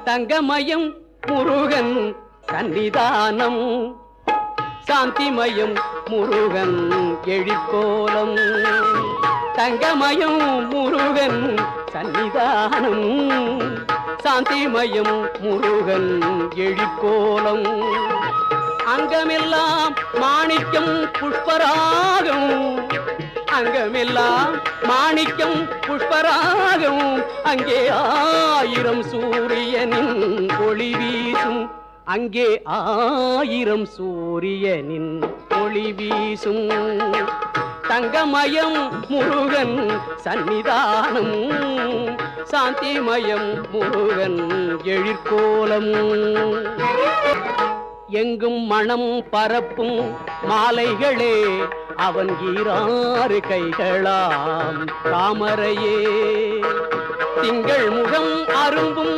தங்கமயம் முருகன் சன்னிதானம் சாந்திமயம் முருகன் எழிற்கோலம் தங்கமயம் முருகன் சன்னிதானம் சாந்திமயம் முருகன் எழிற்கோலம் அங்கமெல்லாம் மாணிக்கம் புஷ்பராகம் அங்கமெல்லாம் மாணிக்கம் புஷ்பராகம் அங்கே ஆயிரம் சூரியனின் ஒளி வீசும் அங்கே ஆயிரம் சூரியனின் ஒளி வீசும் தங்கமயம் முருகன் சன்னிதானம் சாந்திமயம் முருகன் எழிற்கோலம் எங்கும் மனம் பரப்பும் மாலைகளே அவன் ஈராறு கைகளாம் தாமரையே திங்கள் முகம் அரும்பும்